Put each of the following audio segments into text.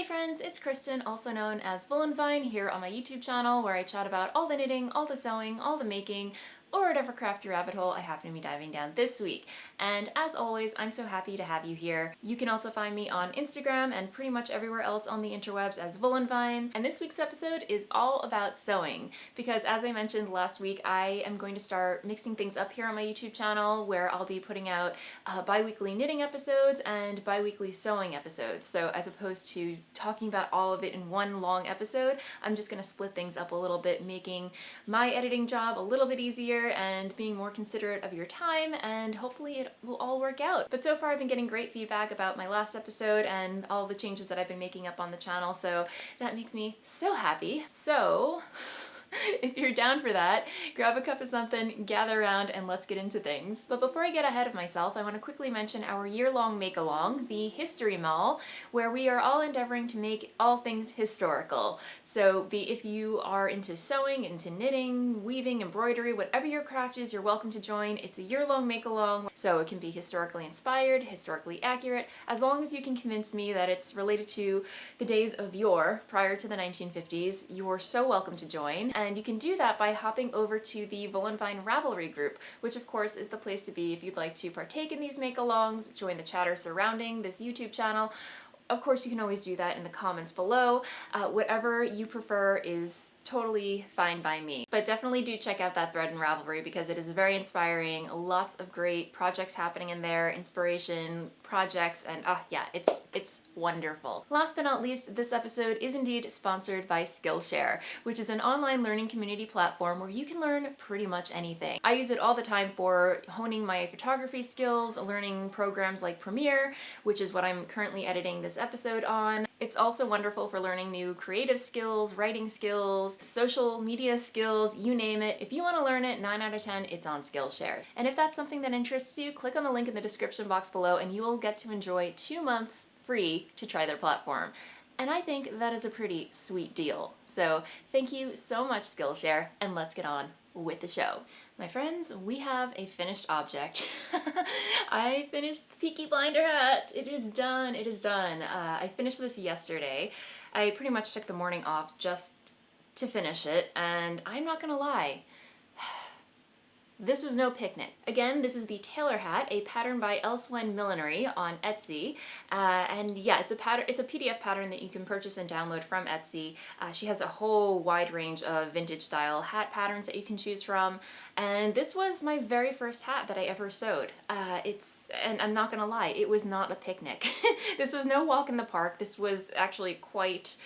Hey friends, it's Kristen, also known as Voolenvine, here on my YouTube channel where I chat about all the knitting, all the sewing, all the making, or whatever crafty rabbit hole I happen to be diving down this week. And as always, I'm so happy to have you here. You can also find me on Instagram and pretty much everywhere else on the interwebs as Voolenvine. And this week's episode is all about sewing, because as I mentioned last week, I am going to start mixing things up here on my YouTube channel where I'll be putting out bi-weekly knitting episodes and bi-weekly sewing episodes. So as opposed to talking about all of it in one long episode, I'm just going to split things up a little bit, making my editing job a little bit easier and being more considerate of your time, and hopefully it will all work out. But so far I've been getting great feedback about my last episode and all the changes that I've been making up on the channel, so that makes me so happy. So if you're down for that, grab a cup of something, gather around, and let's get into things. But before I get ahead of myself, I want to quickly mention our year-long make-along, the History Mall, where we are all endeavoring to make all things historical. So if you are into sewing, into knitting, weaving, embroidery, whatever your craft is, you're welcome to join. It's a year-long make-along, so it can be historically inspired, historically accurate, as long as you can convince me that it's related to the days of yore, prior to the 1950s, you're so welcome to join. And you can do that by hopping over to the Voolenvine RAVELRY group, which of course is the place to be if you'd like to partake in these make-alongs, join the chatter surrounding this YouTube channel. Of course, you can always do that in the comments below. Whatever you prefer is totally fine by me. But definitely do check out that thread in Ravelry because it is very inspiring. Lots of great projects happening in there, inspiration, projects, and yeah, it's wonderful. Last but not least, this episode is indeed sponsored by Skillshare, which is an online learning community platform where you can learn pretty much anything. I use it all the time for honing my photography skills, learning programs like Premiere, which is what I'm currently editing this episode on. It's also wonderful for learning new creative skills, writing skills, social media skills, you name it. If you want to learn it, 9 out of 10, it's on Skillshare. And if that's something that interests you, click on the link in the description box below and you will get to enjoy 2 months free to try their platform. And I think that is a pretty sweet deal. So thank you so much, Skillshare, and let's get on with the show. My friends, we have a finished object. I finished the Peaky Blinder hat. It is done, it is done. I finished this yesterday. I pretty much took the morning off just to finish it, and I'm not gonna lie, this was no picnic. Again, this is the Tailor hat, a pattern by Elsewhen Millinery on Etsy. And yeah, it's a PDF pattern that you can purchase and download from Etsy. She has a whole wide range of vintage style hat patterns that you can choose from. And this was my very first hat that I ever sewed. And I'm not gonna lie, it was not a picnic. This was no walk in the park. This was actually quite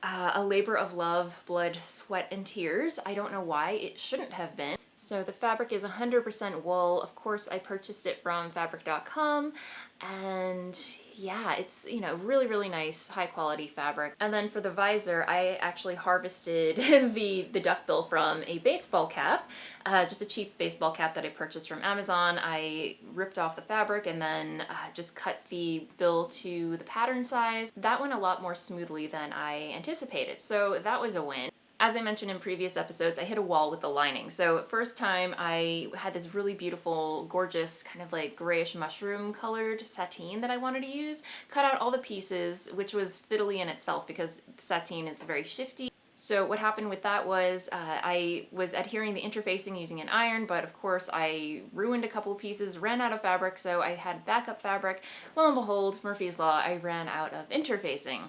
a labor of love, blood, sweat, and tears. I don't know why. It shouldn't have been. So the fabric is 100% wool. Of course, I purchased it from fabric.com, and yeah, it's, you know, really, really nice, high quality fabric. And then for the visor, I actually harvested the duckbill from a baseball cap, just a cheap baseball cap that I purchased from Amazon. I ripped off the fabric and then just cut the bill to the pattern size. That went a lot more smoothly than I anticipated, so that was a win. As I mentioned in previous episodes, I hit a wall with the lining. So first time I had this really beautiful, gorgeous, kind of like grayish mushroom colored sateen that I wanted to use. Cut out all the pieces, which was fiddly in itself because sateen is very shifty. So what happened with that was I was adhering the interfacing using an iron, but of course I ruined a couple of pieces, ran out of fabric, so I had backup fabric. Lo and behold, Murphy's Law, I ran out of interfacing.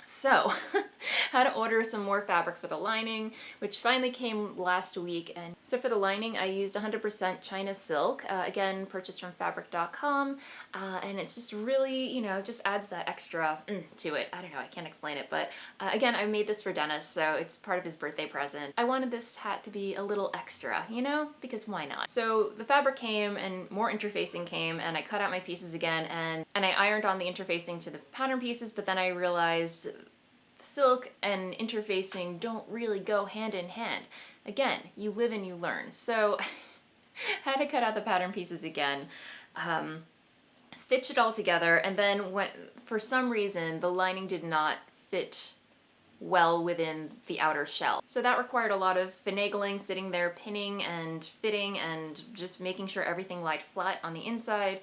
So, had to order some more fabric for the lining, which finally came last week. And so for the lining, I used 100% China silk, again, purchased from fabric.com, and it's just really, you know, just adds that extra to it. I don't know, I can't explain it, but again, I made this for Dennis, so it's part of his birthday present. I wanted this hat to be a little extra, you know, because why not? So the fabric came and more interfacing came, and I cut out my pieces again, and I ironed on the interfacing to the pattern pieces, but then I realized silk and interfacing don't really go hand in hand. Again, you live and you learn. So had to cut out the pattern pieces again, stitch it all together, and then for some reason the lining did not fit well within the outer shell. So that required a lot of finagling, sitting there pinning and fitting and just making sure everything lied flat on the inside.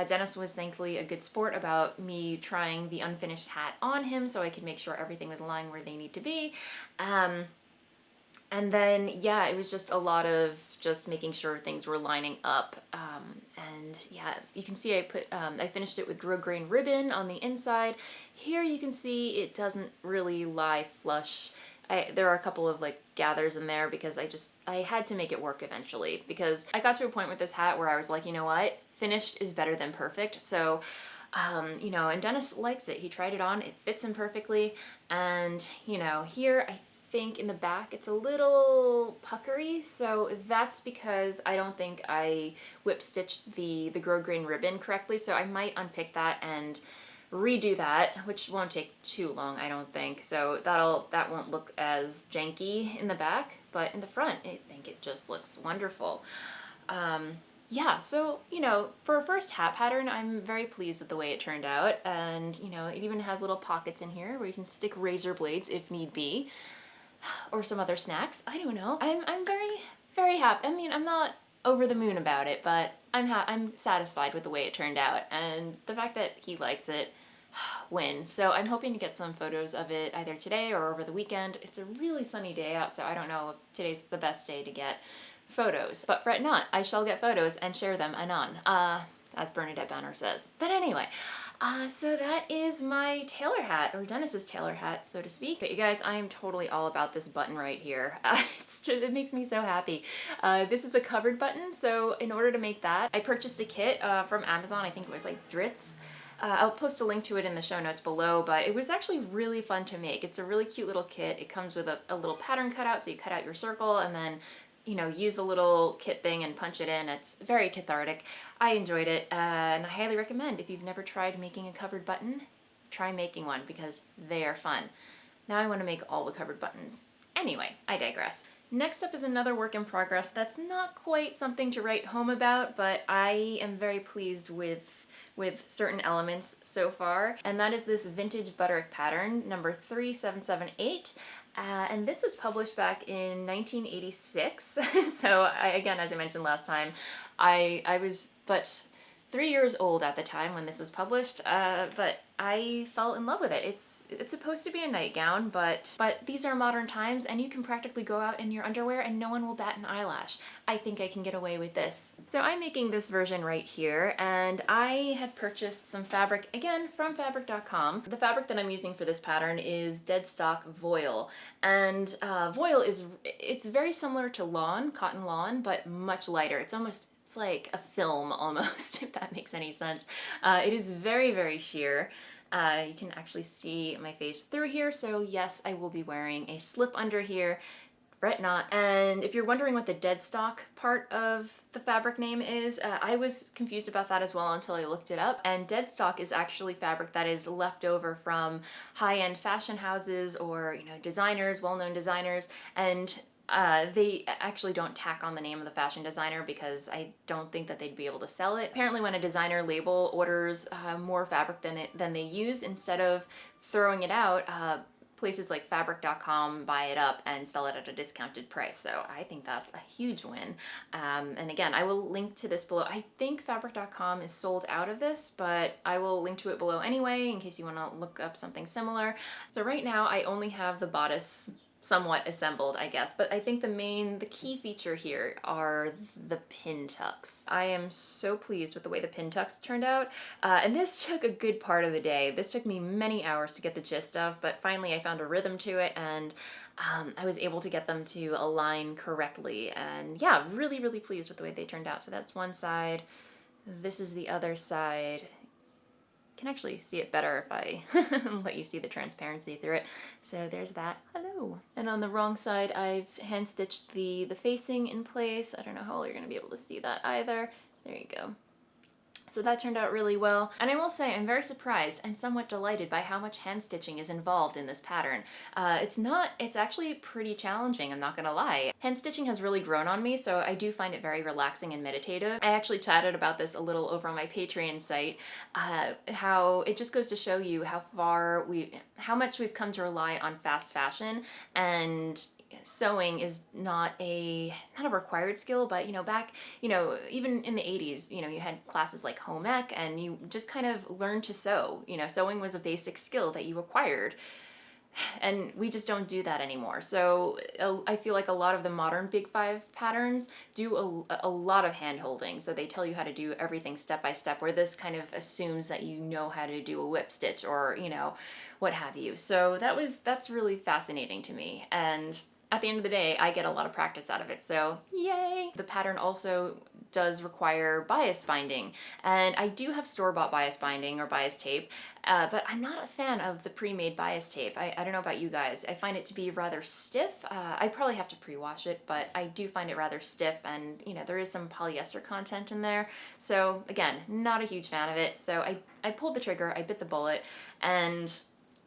Dennis was thankfully a good sport about me trying the unfinished hat on him so I could make sure everything was lying where they need to be. And then, yeah, it was just a lot of just making sure things were lining up. And yeah, you can see I finished it with grosgrain ribbon on the inside. Here you can see it doesn't really lie flush. There are a couple of like gathers in there because I had to make it work eventually, because I got to a point with this hat where I was like, you know what, finished is better than perfect. So you know, and Dennis likes it. He tried it on, it fits him perfectly. And you know, here I think in the back it's a little puckery, so that's because I don't think I whip stitched the grosgrain ribbon correctly, so I might unpick that and redo that, which won't take too long, I don't think. So that won't look as janky in the back, but in the front I think it just looks wonderful. Yeah, so, you know, for a first hat pattern, I'm very pleased with the way it turned out. And, you know, it even has little pockets in here where you can stick razor blades if need be, or some other snacks. I don't know. I'm very, very happy. I mean, I'm not over the moon about it, but I'm satisfied with the way it turned out. And the fact that he likes it wins. So I'm hoping to get some photos of it either today or over the weekend. It's a really sunny day out, so I don't know if today's the best day to get photos, but fret not, I shall get photos and share them anon, as Bernadette Banner says. But anyway, so that is my tailor hat, or Dennis's tailor hat, so to speak. But you guys, I am totally all about this button right here. It makes me so happy. This is a covered button, so in order to make that, I purchased a kit from Amazon. I think it was like Dritz. I'll post a link to it in the show notes below, but it was actually really fun to make. It's a really cute little kit. It comes with a little pattern cutout, so you cut out your circle and then, you know, use a little kit thing and punch it in. It's very cathartic. I enjoyed it, and I highly recommend, if you've never tried making a covered button, try making one because they are fun. Now I want to make all the covered buttons. Anyway, I digress. Next up is another work in progress that's not quite something to write home about, but I am very pleased with certain elements so far, and that is this vintage Butterick pattern, number 3778. And this was published back in 1986. So again, as I mentioned last time, I was but 3 years old at the time when this was published, but I fell in love with it. It's supposed to be a nightgown, but these are modern times and you can practically go out in your underwear and no one will bat an eyelash. I think I can get away with this. So I'm making this version right here, and I had purchased some fabric, again, from fabric.com. The fabric that I'm using for this pattern is Deadstock Voile, and voile it's very similar to lawn, cotton lawn, but much lighter. It's like a film almost, if that makes any sense. It is very, very sheer. You can actually see my face through here, so yes, I will be wearing a slip under here. Fret not. And if you're wondering what the deadstock part of the fabric name is, I was confused about that as well until I looked it up. And deadstock is actually fabric that is left over from high-end fashion houses or, you know, designers, well-known designers, and they actually don't tack on the name of the fashion designer because I don't think that they'd be able to sell it. Apparently when a designer label orders more fabric than they use, instead of throwing it out, places like fabric.com buy it up and sell it at a discounted price. So I think that's a huge win. And again, I will link to this below. I think fabric.com is sold out of this, but I will link to it below anyway in case you want to look up something similar. So right now I only have the bodice somewhat assembled, I guess, but I think the key feature here are the pin tucks. I am so pleased with the way the pin tucks turned out, and this took a good part of the day. This took me many hours to get the gist of, but finally I found a rhythm to it, and I was able to get them to align correctly, and yeah, really, really pleased with the way they turned out. So that's one side. This is the other side. Can actually see it better if I let you see the transparency through it. So there's that. Hello. And on the wrong side, I've hand stitched the facing in place. I don't know how well you're going to be able to see that either. There you go. So that turned out really well. And I will say I'm very surprised and somewhat delighted by how much hand stitching is involved in this pattern. It's actually pretty challenging, I'm not gonna lie. Hand stitching has really grown on me, so I do find it very relaxing and meditative. I actually chatted about this a little over on my Patreon site, how it just goes to show you how much we've come to rely on fast fashion, and sewing is not a required skill, but back, even in the 80s, you had classes like home ec, and you just kind of learned to sew. Sewing was a basic skill that you acquired. And we just don't do that anymore. So I feel like a lot of the modern Big Five patterns do a lot of hand holding. So they tell you how to do everything step by step, where this kind of assumes that you know how to do a whip stitch or, what have you. So that's really fascinating to me. And at the end of the day, I get a lot of practice out of it, so yay! The pattern also does require bias binding, and I do have store-bought bias binding or bias tape, but I'm not a fan of the pre-made bias tape. I don't know about you guys. I find it to be rather stiff. I probably have to pre-wash it, but I do find it rather stiff, and there is some polyester content in there. So again, not a huge fan of it. So I pulled the trigger, I bit the bullet, and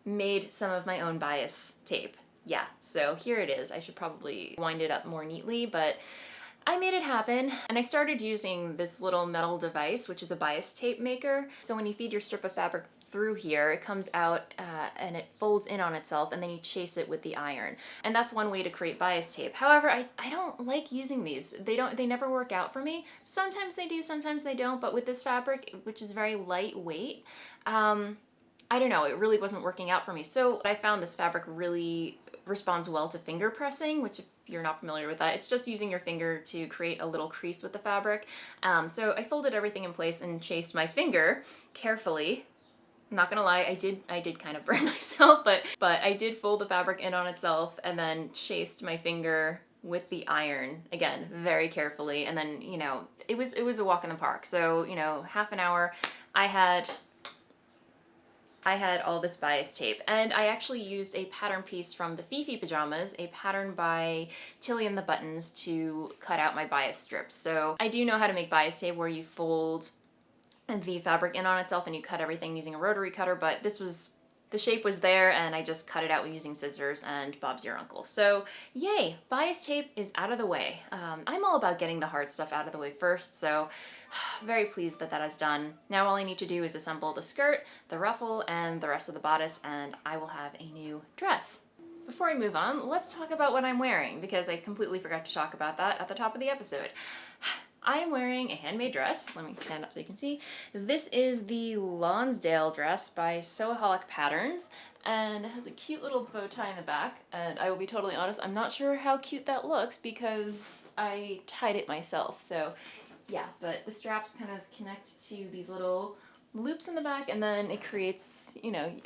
made some of my own bias tape. Yeah, so here it is. I should probably wind it up more neatly, but I made it happen. And I started using this little metal device, which is a bias tape maker. So when you feed your strip of fabric through here, it comes out and it folds in on itself, and then you chase it with the iron. And that's one way to create bias tape. However, I don't like using these. They never work out for me. Sometimes they do, sometimes they don't, but with this fabric, which is very lightweight, I don't know, it really wasn't working out for me. So I found this fabric really responds well to finger pressing, which if you're not familiar with that, it's just using your finger to create a little crease with the fabric. So I folded everything in place and chased my finger carefully. I'm not gonna lie, I did kind of burn myself, but I did fold the fabric in on itself and then chased my finger with the iron, again, very carefully. And then, it was a walk in the park. So, half an hour, I had all this bias tape, and I actually used a pattern piece from the Fifi pajamas, a pattern by Tilly and the Buttons, to cut out my bias strips. So I do know how to make bias tape, where you fold the fabric in on itself and you cut everything using a rotary cutter, but the shape was there, and I just cut it out using scissors and Bob's your uncle. So yay, bias tape is out of the way. I'm all about getting the hard stuff out of the way first, so very pleased that is done. Now all I need to do is assemble the skirt, the ruffle, and the rest of the bodice, and I will have a new dress. Before I move on, let's talk about what I'm wearing, because I completely forgot to talk about that at the top of the episode. I am wearing a handmade dress. Let me stand up so you can see. This is the Lonsdale dress by Sewaholic Patterns, and it has a cute little bow tie in the back. And I will be totally honest, I'm not sure how cute that looks because I tied it myself. So yeah, but the straps kind of connect to these little loops in the back, and then it creates,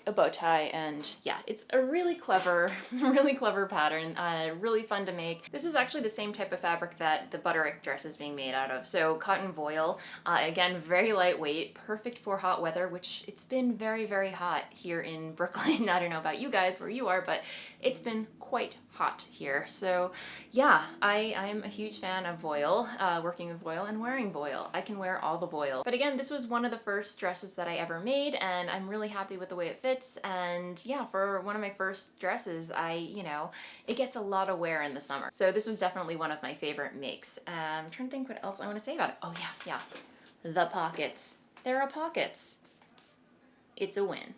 a bow tie, and yeah, it's a really clever pattern, really fun to make. This is actually the same type of fabric that the Butterick dress is being made out of, so cotton voile. Again, very lightweight, perfect for hot weather, which it's been very, very hot here in Brooklyn. I don't know about you guys where you are, but it's been quite hot here. So yeah, I'm a huge fan of voile, working with voile and wearing voile. I can wear all the voile. But again, this was one of the first dresses that I ever made, and I'm really happy with the way it fits. And yeah, for one of my first dresses, it gets a lot of wear in the summer. So this was definitely one of my favorite makes. I'm trying to think what else I want to say about it. Oh yeah. The pockets. There are pockets. It's a win.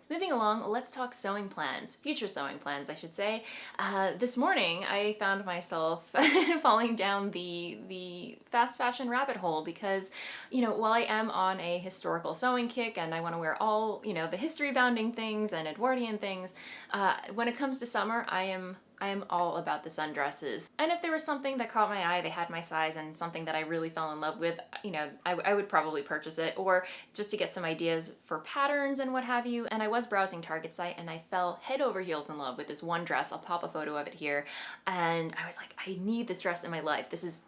Moving along, let's talk sewing plans. Future sewing plans, I should say. This morning, I found myself falling down the fast fashion rabbit hole because, while I am on a historical sewing kick and I want to wear all, the history-bounding things and Edwardian things, when it comes to summer, I am all about the sundresses. And if there was something that caught my eye, they had my size, and something that I really fell in love with, I would probably purchase it, or just to get some ideas for patterns and what have you. And I was browsing Target site, and I fell head over heels in love with this one dress. I'll pop a photo of it here. And I was like, I need this dress in my life. This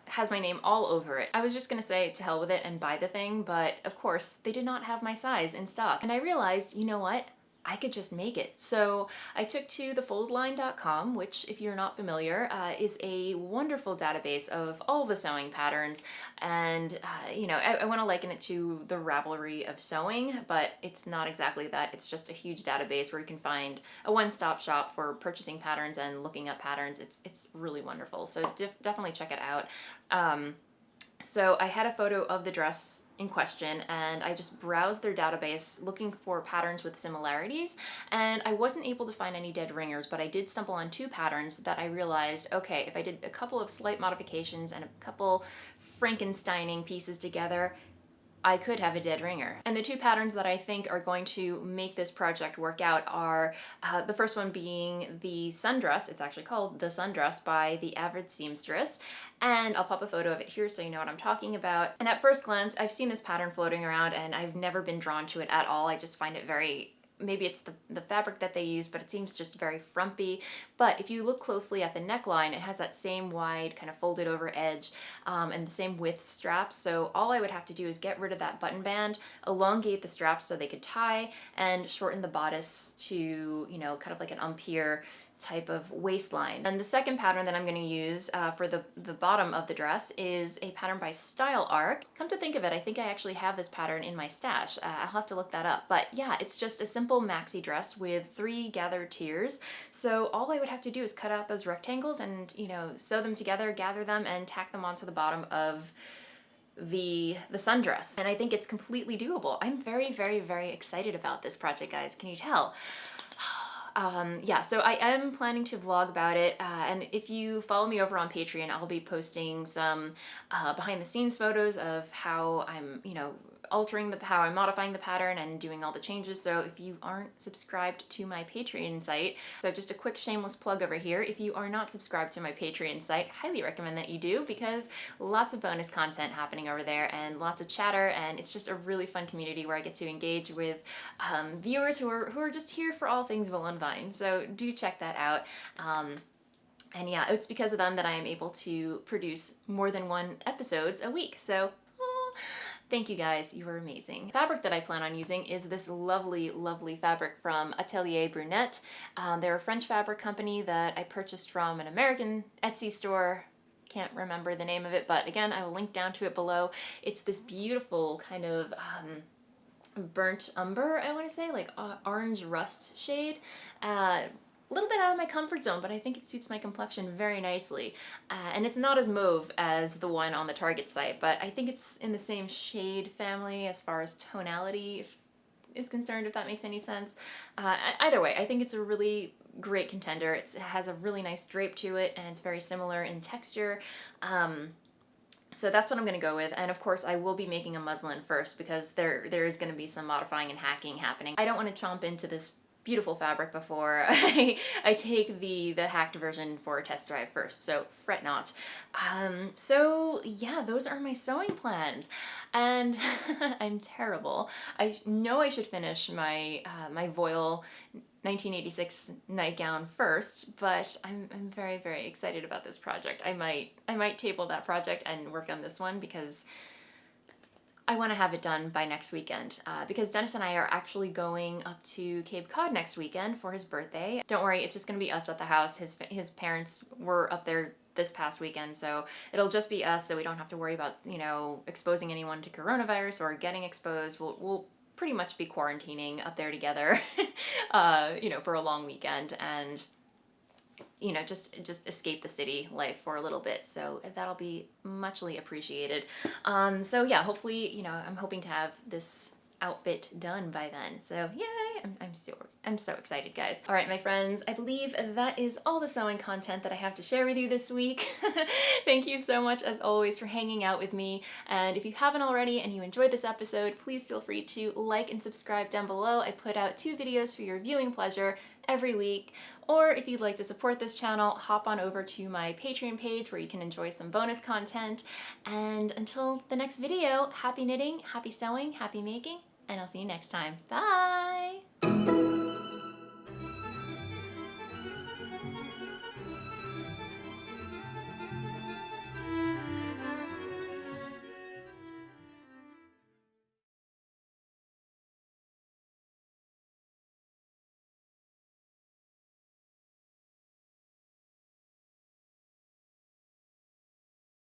has my name all over it. I was just gonna say to hell with it and buy the thing, but of course they did not have my size in stock. And I realized, you know what? I could just make it. So I took to thefoldline.com, which, if you're not familiar, is a wonderful database of all the sewing patterns. And, you know, I want to liken it to the Ravelry of sewing, but it's not exactly that. It's just a huge database where you can find a one-stop shop for purchasing patterns and looking up patterns. It's really wonderful. So definitely check it out. So I had a photo of the dress in question, and I just browsed their database looking for patterns with similarities, and I wasn't able to find any dead ringers, but I did stumble on 2 patterns that I realized, okay, if I did a couple of slight modifications and a couple Frankensteining pieces together, I could have a dead ringer. And the 2 patterns that I think are going to make this project work out are the first one being the Sundress. It's actually called the Sundress by the Avid Seamstress. And I'll pop a photo of it here so you know what I'm talking about. And at first glance, I've seen this pattern floating around and I've never been drawn to it at all. I just find it very, maybe it's the fabric that they use, but it seems just very frumpy. But if you look closely at the neckline, it has that same wide kind of folded over edge and the same width straps. So all I would have to do is get rid of that button band, elongate the straps so they could tie, and shorten the bodice to, you know, kind of like an empire type of waistline. And the second pattern that I'm going to use for the bottom of the dress is a pattern by Style Arc. Come to think of it, I think I actually have this pattern in my stash. I'll have to look that up. But yeah, it's just a simple maxi dress with 3 gathered tiers. So all I would have to do is cut out those rectangles and, you know, sew them together, gather them, and tack them onto the bottom of the sundress. And I think it's completely doable. I'm very, very, very excited about this project, guys. Can you tell? Yeah, so I am planning to vlog about it, and if you follow me over on Patreon, I'll be posting some behind the scenes photos of how I'm, you know, how I'm modifying the pattern and doing all the changes. So if you aren't subscribed to my Patreon site, so just a quick shameless plug over here, if you are not subscribed to my Patreon site, highly recommend that you do, because lots of bonus content happening over there and lots of chatter, and it's just a really fun community where I get to engage with viewers who are just here for all things Voolenvine. So do check that out. And yeah, it's because of them that I am able to produce more than 1 episodes a week. So thank you guys, you are amazing. The fabric that I plan on using is this lovely, lovely fabric from Atelier Brunette. They're a French fabric company that I purchased from an American Etsy store. Can't remember the name of it, but again, I will link down to it below. It's this beautiful kind of burnt umber, I want to say, like orange rust shade. A little bit out of my comfort zone, but I think it suits my complexion very nicely. And it's not as mauve as the one on the Target site, but I think it's in the same shade family as far as tonality is concerned, if that makes any sense. Either way, I think it's a really great contender. It has a really nice drape to it, and it's very similar in texture. So that's what I'm going to go with, and of course I will be making a muslin first because there is going to be some modifying and hacking happening. I don't want to chomp into this beautiful fabric before I take the hacked version for a test drive first, so fret not. So yeah, those are my sewing plans, and I'm terrible. I know I should finish my my Voile 1986 nightgown first, but I'm very, very excited about this project. I might table that project and work on this one because I want to have it done by next weekend, because Dennis and I are actually going up to Cape Cod next weekend for his birthday. Don't worry, it's just going to be us at the house. His parents were up there this past weekend, so it'll just be us, so we don't have to worry about, you know, exposing anyone to coronavirus or getting exposed. We'll pretty much be quarantining up there together, you know, for a long weekend, and you know, just escape the city life for a little bit. So that'll be muchly appreciated. So yeah, hopefully, you know, I'm hoping to have this outfit done by then. So yay, I'm so excited, guys. All right, my friends, I believe that is all the sewing content that I have to share with you this week. Thank you so much, as always, for hanging out with me. And if you haven't already and you enjoyed this episode, please feel free to like and subscribe down below. I put out 2 videos for your viewing pleasure every week. Or if you'd like to support this channel, hop on over to my Patreon page where you can enjoy some bonus content. And until the next video, happy knitting, happy sewing, happy making, and I'll see you next time. Bye!